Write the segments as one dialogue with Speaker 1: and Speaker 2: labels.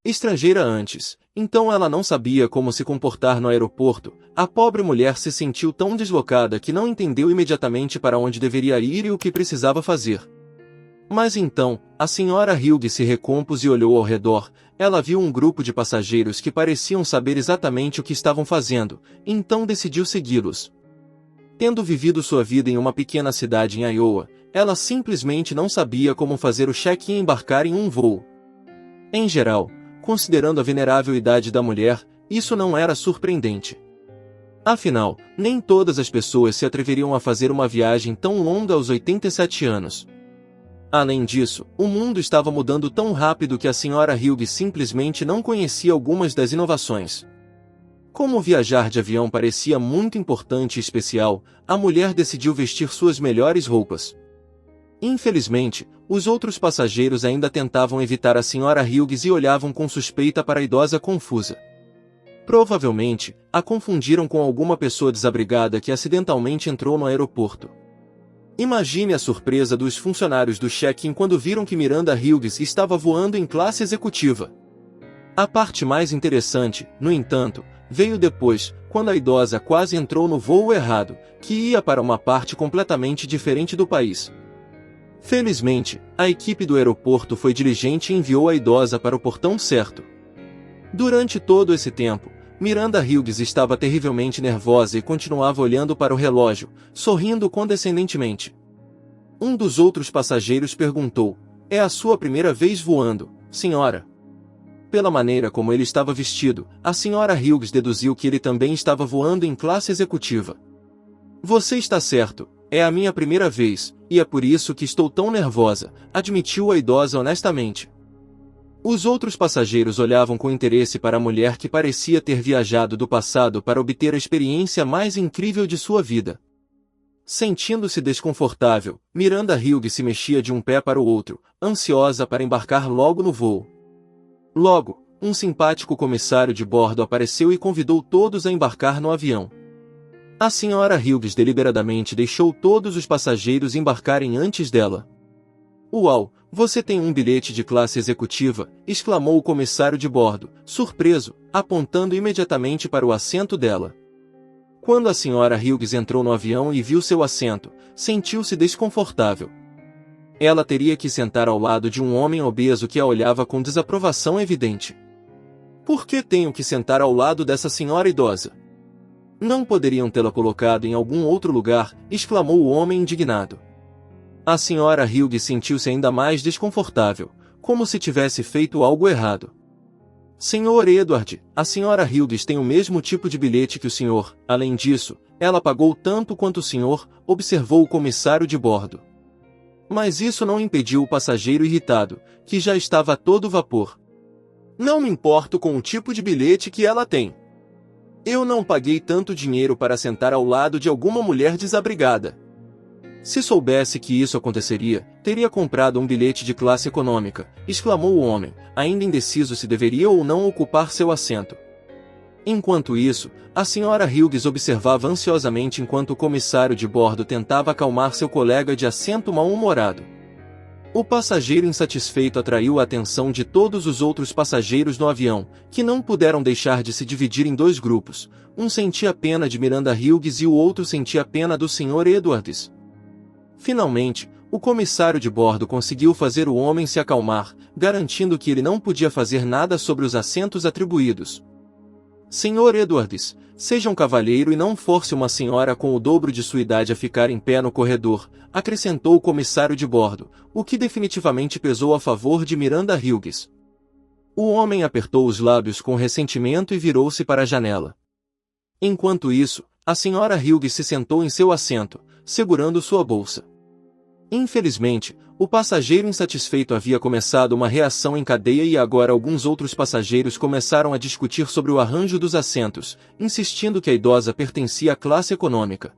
Speaker 1: Estrangeira antes, então ela não sabia como se comportar no aeroporto. A pobre mulher se sentiu tão deslocada que não entendeu imediatamente para onde deveria ir e o que precisava fazer. Mas então, a senhora Hughes se recompôs e olhou ao redor. Ela viu um grupo de passageiros que pareciam saber exatamente o que estavam fazendo, então decidiu segui-los. Tendo vivido sua vida em uma pequena cidade em Iowa, ela simplesmente não sabia como fazer o check-in e embarcar em um voo. Em geral, considerando a venerável idade da mulher, isso não era surpreendente. Afinal, nem todas as pessoas se atreveriam a fazer uma viagem tão longa aos 87 anos. Além disso, o mundo estava mudando tão rápido que a senhora Hughes simplesmente não conhecia algumas das inovações. Como viajar de avião parecia muito importante e especial, a mulher decidiu vestir suas melhores roupas. Infelizmente, os outros passageiros ainda tentavam evitar a senhora Hughes e olhavam com suspeita para a idosa confusa. Provavelmente, a confundiram com alguma pessoa desabrigada que acidentalmente entrou no aeroporto. Imagine a surpresa dos funcionários do check-in quando viram que Miranda Hughes estava voando em classe executiva. A parte mais interessante, no entanto, veio depois, quando a idosa quase entrou no voo errado, que ia para uma parte completamente diferente do país. Felizmente, a equipe do aeroporto foi diligente e enviou a idosa para o portão certo. Durante todo esse tempo, Miranda Hughes estava terrivelmente nervosa e continuava olhando para o relógio, sorrindo condescendentemente. Um dos outros passageiros perguntou: "É a sua primeira vez voando, senhora?" Pela maneira como ele estava vestido, a senhora Hughes deduziu que ele também estava voando em classe executiva. "Você está certo, é a minha primeira vez, e é por isso que estou tão nervosa", admitiu a idosa honestamente. Os outros passageiros olhavam com interesse para a mulher que parecia ter viajado do passado para obter a experiência mais incrível de sua vida. Sentindo-se desconfortável, Miranda Hughes se mexia de um pé para o outro, ansiosa para embarcar logo no voo. Logo, um simpático comissário de bordo apareceu e convidou todos a embarcar no avião. A senhora Hughes deliberadamente deixou todos os passageiros embarcarem antes dela. "Uau, você tem um bilhete de classe executiva", exclamou o comissário de bordo, surpreso, apontando imediatamente para o assento dela. Quando a senhora Hughes entrou no avião e viu seu assento, sentiu-se desconfortável. Ela teria que sentar ao lado de um homem obeso que a olhava com desaprovação evidente. "Por que tenho que sentar ao lado dessa senhora idosa? Não poderiam tê-la colocado em algum outro lugar", exclamou o homem indignado. A senhora Hughes sentiu-se ainda mais desconfortável, como se tivesse feito algo errado. "Senhor Edward, a senhora Hughes tem o mesmo tipo de bilhete que o senhor. Além disso, ela pagou tanto quanto o senhor", observou o comissário de bordo. Mas isso não impediu o passageiro irritado, que já estava a todo vapor. "Não me importo com o tipo de bilhete que ela tem. Eu não paguei tanto dinheiro para sentar ao lado de alguma mulher desabrigada. Se soubesse que isso aconteceria, teria comprado um bilhete de classe econômica", exclamou o homem, ainda indeciso se deveria ou não ocupar seu assento. Enquanto isso, a senhora Hughes observava ansiosamente enquanto o comissário de bordo tentava acalmar seu colega de assento mal-humorado. O passageiro insatisfeito atraiu a atenção de todos os outros passageiros no avião, que não puderam deixar de se dividir em dois grupos. Um sentia pena de Miranda Hughes e o outro sentia pena do Sr. Edwards. Finalmente, o comissário de bordo conseguiu fazer o homem se acalmar, garantindo que ele não podia fazer nada sobre os assentos atribuídos. "Sr. Edwards, seja um cavalheiro e não force uma senhora com o dobro de sua idade a ficar em pé no corredor", acrescentou o comissário de bordo, o que definitivamente pesou a favor de Miranda Hughes. O homem apertou os lábios com ressentimento e virou-se para a janela. Enquanto isso, a senhora Hughes se sentou em seu assento, segurando sua bolsa. Infelizmente, o passageiro insatisfeito havia começado uma reação em cadeia e agora alguns outros passageiros começaram a discutir sobre o arranjo dos assentos, insistindo que a idosa pertencia à classe econômica.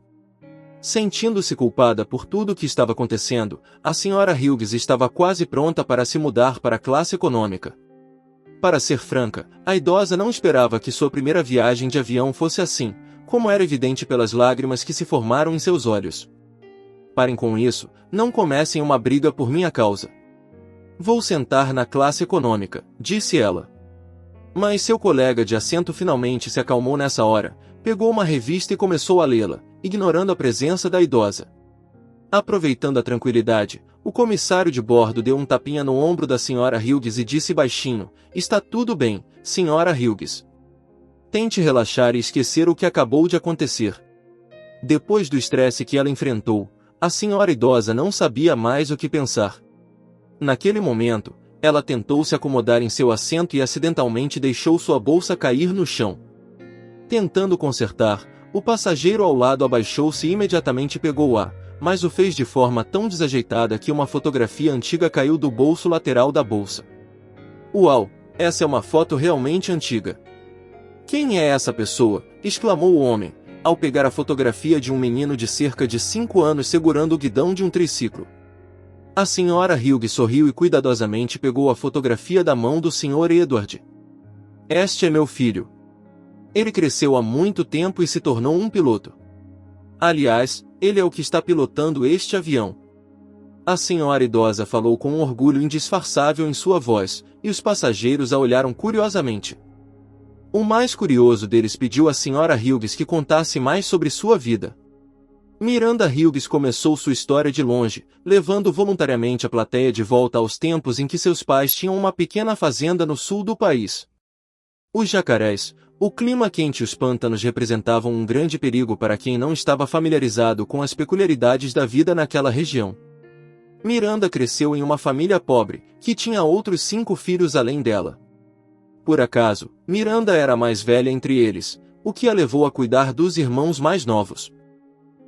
Speaker 1: Sentindo-se culpada por tudo o que estava acontecendo, a senhora Hughes estava quase pronta para se mudar para a classe econômica. Para ser franca, a idosa não esperava que sua primeira viagem de avião fosse assim. como era evidente pelas lágrimas que se formaram em seus olhos. Parem com isso, não comecem uma briga por minha causa. Vou sentar na classe econômica, disse ela. Mas seu colega de assento finalmente se acalmou nessa hora, pegou uma revista e começou a lê-la, ignorando a presença da idosa. Aproveitando a tranquilidade, o comissário de bordo deu um tapinha no ombro da senhora Hughes e disse baixinho: "Está tudo bem, senhora Hughes. Tente relaxar e esquecer o que acabou de acontecer." Depois do estresse que ela enfrentou, a senhora idosa não sabia mais o que pensar. Naquele momento, ela tentou se acomodar em seu assento e acidentalmente deixou sua bolsa cair no chão. Tentando consertar, o passageiro ao lado abaixou-se e imediatamente pegou-a, mas o fez de forma tão desajeitada que uma fotografia antiga caiu do bolso lateral da bolsa. "Uau, essa é uma foto realmente antiga." "Quem é essa pessoa?" exclamou o homem, ao pegar a fotografia de um menino de cerca de 5 anos segurando o guidão de um triciclo. A senhora Hughes sorriu e cuidadosamente pegou a fotografia da mão do Sr. Edward. "Este é meu filho. Ele cresceu há muito tempo e se tornou um piloto. Aliás, ele é o que está pilotando este avião." A senhora idosa falou com um orgulho indisfarçável em sua voz, e os passageiros a olharam curiosamente. O mais curioso deles pediu à senhora Hughes que contasse mais sobre sua vida. Miranda Hughes começou sua história de longe, levando voluntariamente a plateia de volta aos tempos em que seus pais tinham uma pequena fazenda no sul do país. Os jacarés, o clima quente e os pântanos representavam um grande perigo para quem não estava familiarizado com as peculiaridades da vida naquela região. Miranda cresceu em uma família pobre, que tinha outros 5 filhos além dela. Por acaso, Miranda era a mais velha entre eles, o que a levou a cuidar dos irmãos mais novos.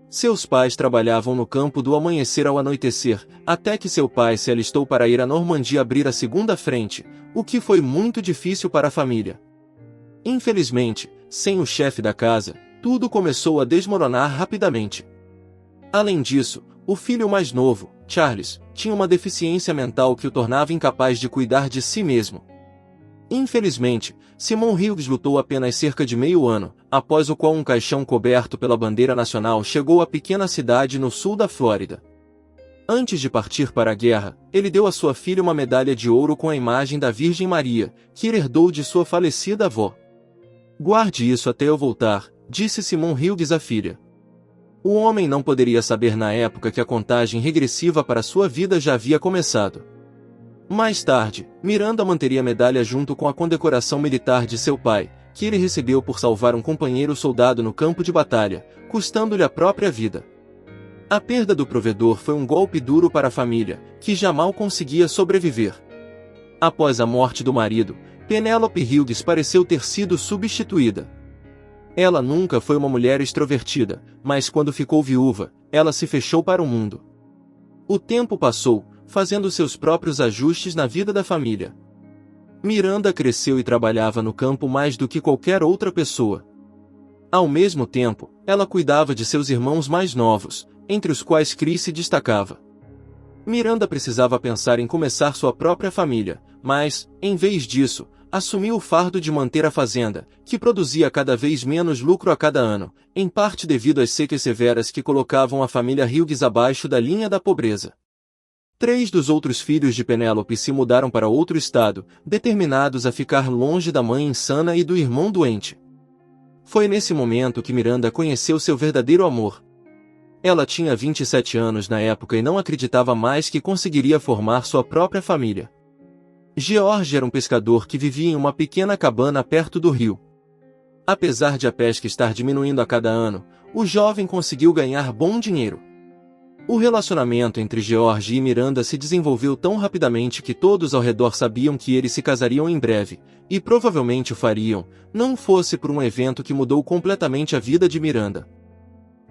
Speaker 1: Seus pais trabalhavam no campo do amanhecer ao anoitecer, até que seu pai se alistou para ir à Normandia abrir a segunda frente, o que foi muito difícil para a família. Infelizmente, sem o chefe da casa, tudo começou a desmoronar rapidamente. Além disso, o filho mais novo, Charles, tinha uma deficiência mental que o tornava incapaz de cuidar de si mesmo. Infelizmente, Simon Hughes lutou apenas cerca de meio ano, após o qual um caixão coberto pela bandeira nacional chegou à pequena cidade no sul da Flórida. Antes de partir para a guerra, ele deu à sua filha uma medalha de ouro com a imagem da Virgem Maria, que herdou de sua falecida avó. "Guarde isso até eu voltar", disse Simon Hughes à filha. O homem não poderia saber na época que a contagem regressiva para sua vida já havia começado. Mais tarde, Miranda manteria a medalha junto com a condecoração militar de seu pai, que ele recebeu por salvar um companheiro soldado no campo de batalha, custando-lhe a própria vida. A perda do provedor foi um golpe duro para a família, que já mal conseguia sobreviver. Após a morte do marido, Penelope Hughes pareceu ter sido substituída. Ela nunca foi uma mulher extrovertida, mas quando ficou viúva, ela se fechou para o mundo. O tempo passou, fazendo seus próprios ajustes na vida da família. Miranda cresceu e trabalhava no campo mais do que qualquer outra pessoa. Ao mesmo tempo, ela cuidava de seus irmãos mais novos, entre os quais Chris se destacava. Miranda precisava pensar em começar sua própria família, mas, em vez disso, assumiu o fardo de manter a fazenda, que produzia cada vez menos lucro a cada ano, em parte devido às secas severas que colocavam a família Hughes abaixo da linha da pobreza. 3 dos outros filhos de Penélope se mudaram para outro estado, determinados a ficar longe da mãe insana e do irmão doente. Foi nesse momento que Miranda conheceu seu verdadeiro amor. Ela tinha 27 anos na época e não acreditava mais que conseguiria formar sua própria família. George era um pescador que vivia em uma pequena cabana perto do rio. Apesar de a pesca estar diminuindo a cada ano, o jovem conseguiu ganhar bom dinheiro. O relacionamento entre George e Miranda se desenvolveu tão rapidamente que todos ao redor sabiam que eles se casariam em breve, e provavelmente o fariam, não fosse por um evento que mudou completamente a vida de Miranda.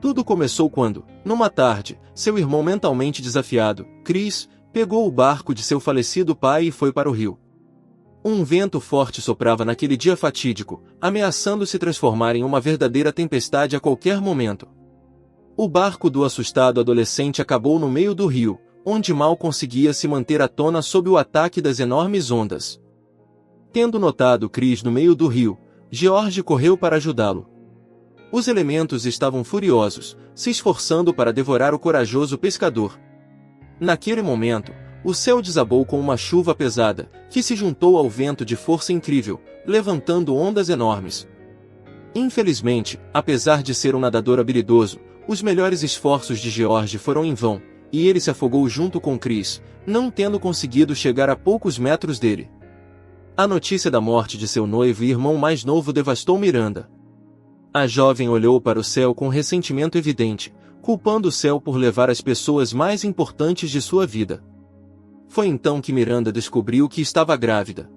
Speaker 1: Tudo começou quando, numa tarde, seu irmão mentalmente desafiado, Chris, pegou o barco de seu falecido pai e foi para o rio. Um vento forte soprava naquele dia fatídico, ameaçando se transformar em uma verdadeira tempestade a qualquer momento. O barco do assustado adolescente acabou no meio do rio, onde mal conseguia se manter à tona sob o ataque das enormes ondas. Tendo notado Chris no meio do rio, George correu para ajudá-lo. Os elementos estavam furiosos, se esforçando para devorar o corajoso pescador. Naquele momento, o céu desabou com uma chuva pesada, que se juntou ao vento de força incrível, levantando ondas enormes. Infelizmente, apesar de ser um nadador habilidoso, os melhores esforços de George foram em vão, e ele se afogou junto com Chris, não tendo conseguido chegar a poucos metros dele. A notícia da morte de seu noivo e irmão mais novo devastou Miranda. A jovem olhou para o céu com ressentimento evidente, culpando o céu por levar as pessoas mais importantes de sua vida. Foi então que Miranda descobriu que estava grávida.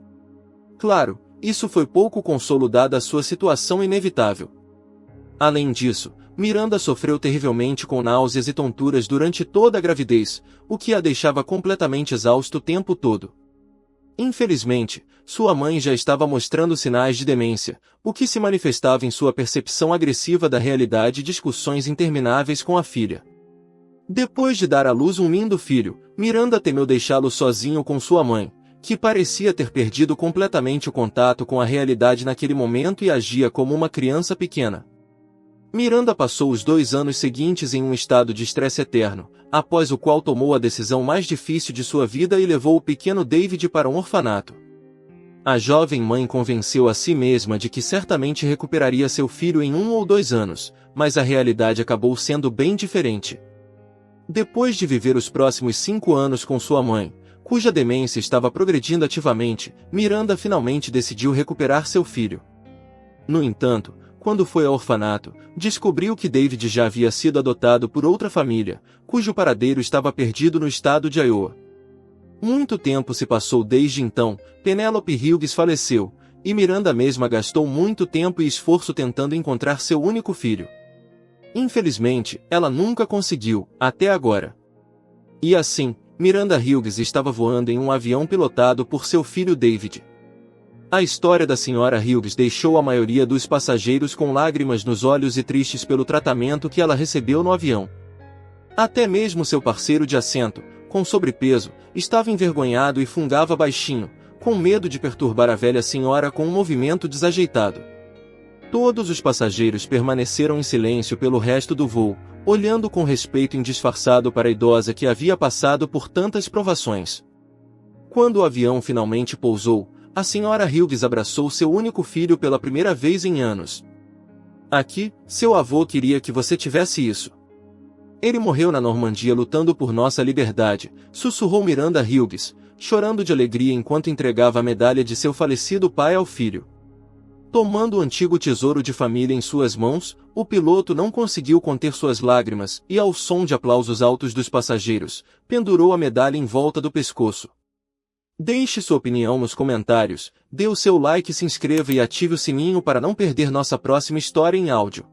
Speaker 1: Claro, isso foi pouco consolo dada a sua situação inevitável. Além disso, Miranda sofreu terrivelmente com náuseas e tonturas durante toda a gravidez, o que a deixava completamente exausta o tempo todo. Infelizmente, sua mãe já estava mostrando sinais de demência, o que se manifestava em sua percepção agressiva da realidade e discussões intermináveis com a filha. Depois de dar à luz um lindo filho, Miranda temeu deixá-lo sozinho com sua mãe, que parecia ter perdido completamente o contato com a realidade naquele momento e agia como uma criança pequena. Miranda passou os 2 anos seguintes em um estado de estresse eterno, após o qual tomou a decisão mais difícil de sua vida e levou o pequeno David para um orfanato. A jovem mãe convenceu a si mesma de que certamente recuperaria seu filho em 1 ou 2 anos, mas a realidade acabou sendo bem diferente. Depois de viver os próximos 5 anos com sua mãe, cuja demência estava progredindo ativamente, Miranda finalmente decidiu recuperar seu filho. No entanto, quando foi ao orfanato, descobriu que David já havia sido adotado por outra família, cujo paradeiro estava perdido no estado de Iowa. Muito tempo se passou desde então, Penelope Hughes faleceu, e Miranda mesma gastou muito tempo e esforço tentando encontrar seu único filho. Infelizmente, ela nunca conseguiu, até agora. E assim, Miranda Hughes estava voando em um avião pilotado por seu filho David. A história da Sra. Hughes deixou a maioria dos passageiros com lágrimas nos olhos e tristes pelo tratamento que ela recebeu no avião. Até mesmo seu parceiro de assento, com sobrepeso, estava envergonhado e fungava baixinho, com medo de perturbar a velha senhora com um movimento desajeitado. Todos os passageiros permaneceram em silêncio pelo resto do voo, olhando com respeito indisfarçado para a idosa que havia passado por tantas provações. Quando o avião finalmente pousou, a Sra. Hughes abraçou seu único filho pela primeira vez em anos. Aqui, seu avô queria que você tivesse isso. Ele morreu na Normandia lutando por nossa liberdade, sussurrou Miranda Hughes, chorando de alegria enquanto entregava a medalha de seu falecido pai ao filho. Tomando o antigo tesouro de família em suas mãos, o piloto não conseguiu conter suas lágrimas e, ao som de aplausos altos dos passageiros, pendurou a medalha em volta do pescoço. Deixe sua opinião nos comentários, dê o seu like, se inscreva e ative o sininho para não perder nossa próxima história em áudio.